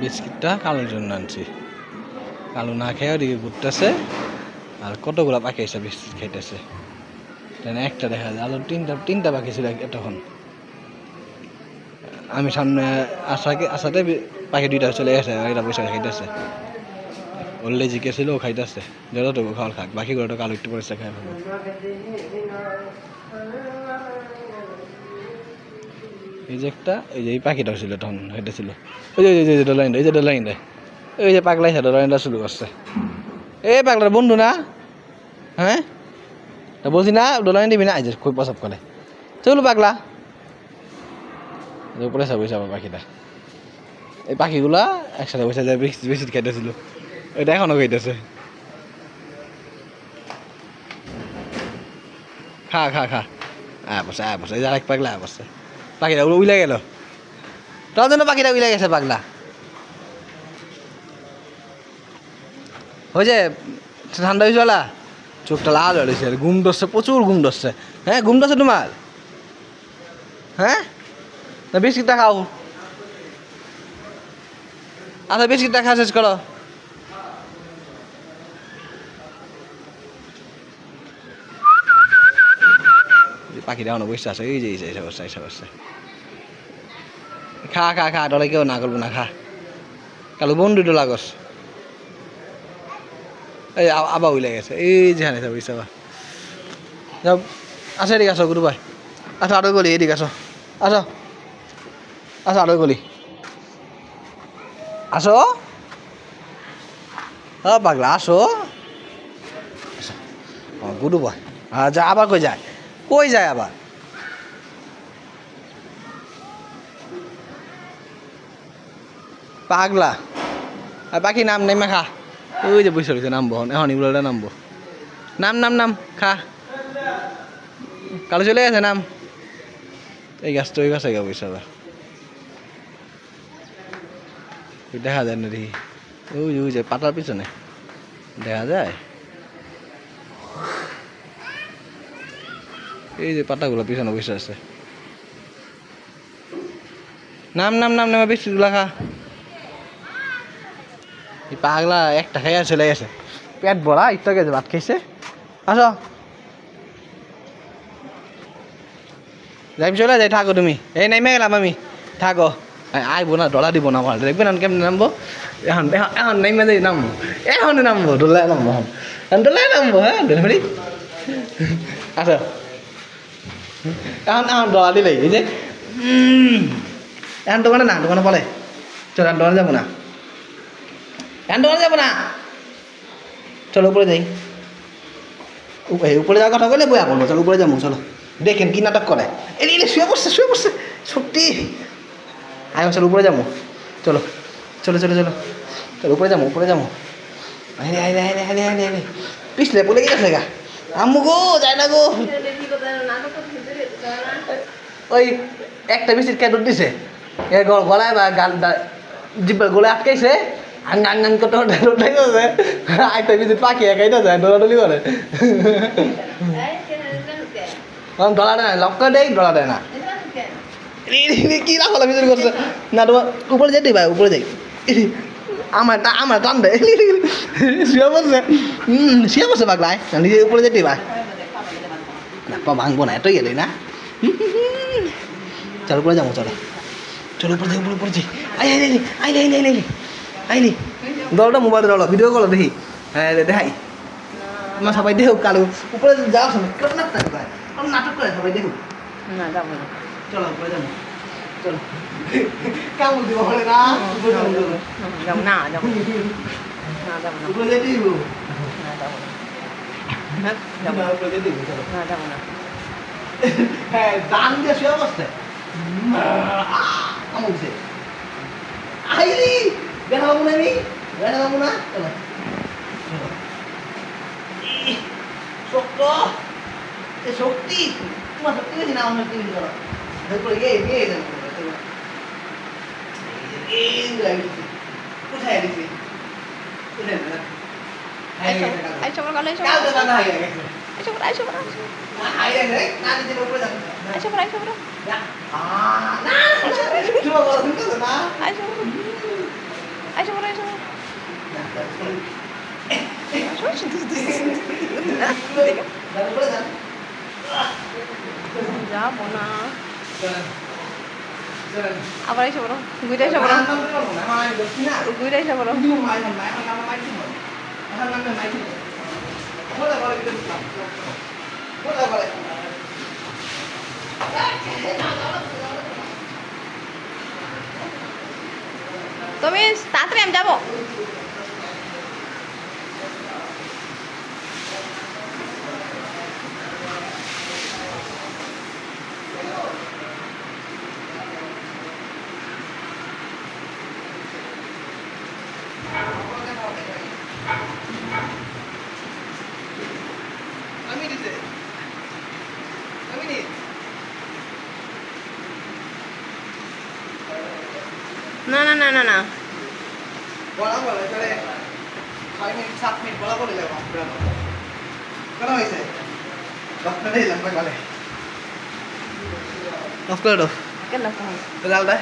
বিস্কিটটা কালোর জন্য আনছি। কালো না খেয়ে ওদিকে ঘুরতেছে আর কতগুলো পাখি এসে বিস্কিট খাইতেছে। একটা দেখা যায় আলো তিনটা পাখি ছিল তখন। আমি সামনে আসাতে পাখি দুইটা চলে গেছে, এটা বসে খাইতেছে। ওল্লে জিকে ছিল ও খাইতেছে, যতটুকু খাওয়ার খাক, বাকিগুলো তো কালো একটু পরিষ্কার খাই ফেলবো। এই যে একটা এই যে এই পাখিটাও ছিল তখন খাইতেছিল। ওই যে ডলাইন, এই যে ডলাইন রে, ওই যে পাগলাই ডলাইনটা শুরু করছে। এই পাগলার বন্ধু না? হ্যাঁ বলছি না ডলাইন দিবি না? এই যে খুব পছন্দ করে। চলো পাগলা উপরে বসে আবার পাখিটা। এই পাখিগুলা একসাথে বসে যায় বেশি খাইতেছিল, এটা এখনো খাইতেছে। খা খা খা বসে এই যে আরেক পাগলা বসে। পাখিটা উইলে গেল, তার জন্য পাখিটা উইলে গেছে পাগলা। হয়েছে ঠান্ডা হয়েছে ওলা, চোখটা লাল হয়েছে, ঘুম ধরছে, প্রচুর ঘুম ধরছে। হ্যাঁ ঘুম ধরছে তোমার? হ্যাঁ না বিস্কিটটা খাও। আচ্ছা বিস্কিটটা খাওয়া শেষ করো। পাখিটা এখনো বসে আছে, এই যে এসে বসছে। খা খা খা, ডলে কেউ না করবো না, খা। কালো বন্ধু ডোলা গছ এই আবার উইলে গেছে, এই যেখানে বসে আবার যাও। আচ্ছা এদিকে আসো গুরু ভাই, আচ্ছা আরো গলি, এদিকে আসো, আসো আচ্ছা আরো গলি আসো। পাগলা আসো, গুরু ভাই যা আবার কই যায় আবার? পাগলা আর পাখি নাম নেই খা, ওই যে বসে রয়েছে, নামবো এখন, এগুলো নামবো। নাম খা। কালো চলে গেছে, নাম। এই গাছটা ওই গাছে গা বসে আবার দেখা যায় না দেখি, ওই যে পাতার পিছনে দেখা যায়, এই যে পাতাগুলো পিছনে বসে আছে। নাম বিস্কুটগুলা খা। এই পাগলা একটা খাইয়া চলে গেছে, পেট ভরা একটু গেছে, ভাত খাইছে। আসো যাই চলে যাই, থাকো তুমি। এই নেমে গেলাম আমি, থাকো। আইবো না, ডলা দিব না, আমার দেখবেন কেমনি নামবো। এখন নেমে যাই, নামবো এখন, নামবো ডোলায় নামবো, ডোলায় নামবো। হ্যাঁ ডেলিভারি আসো, এখন ডলা দিলেই এই যে এখন দোকানে না, দোকানে বলে চল, এখন দোকানে যাবো না, এখন দোকানে যাবো না, চলো উপরে যাই। উপরে যাওয়ার কথা বলে বইয়া করবো, চলো উপরে যাবো, চলো। দেখেন কি নাটক করে, এই শুয়ে পড়ছে সত্যি। আয় চলো উপরে যাবো, চলো উপরে যাবো। আরে পিছলে পড়ে গেছে গা, আম্মু গো যায় না গো। ওই একটা বিস্কিট কেটে দিছে, গলায় বা গাল জিব্বার গলায় আটকাইছে, আঙ্গান করতে উঠাইতেছে। একটা বিস্কিট পাখি একাইতে যায়, দৌড়াদৌড়ি করে। ডলা দেয় না, লক্ষ্য দেয়, ডলা দেয় না। কি লাফালা ভিতরে করছে না, তোমার উপরে যেতে ভাই, উপরে যাই। আমার টান দেয়, শুয়ে বসে পাগলায়, নিজে উপরে যেতে ভাই না, পা ভাঙবো না, এতই গেলে না। চলো উপরে যাবো, চলো উপরে যাই। আইলি দলটা মোবাইল দল ভিডিও কল দেখি, হ্যাঁ দেখাই আমার সবাই দেখুক। কালু উপরে যাওয়ার সময় নাটক করে সবাই দেখুক। না যাবো না, চলো উপরে যাবো, চলো। কেমন দিব বলে না, যাবো না, উপরে যেতে দিব, হ্যাঁ দান দিয়ে শুয়ে বসছে। আইলি বেড়াবো না, চলো শক্তি তোমার শক্তি বেশি না, আমার শক্তি বেশি। চলো কোথায় দিছি, কোথায় Ayo bro, ayo bro. Hai deh, nanti jadi upaya jangan. Ayo bro, ayo bro. Ya. Nah, cuma kalau itu tuh nah. Ayo bro. Ayo bro, ayo bro. Jangan upaya jangan. Jago na. Jangan. Jangan. Abar ayo bro. Guide ayo bro. Nah, Guide ayo bro. Ini mau main tuh. Main tuh. Boleh boleh kita buka. Boleh boleh. তুমি তাড়াতাড়ি আমি যাবো না না না না না বলা বলে চলে 6 মিনিট 7 মিনিট বলা বলে যাবো কেন হয়েছে ডক্টর দিলাম কই বলে অফ করে দাও কেন না তাহলে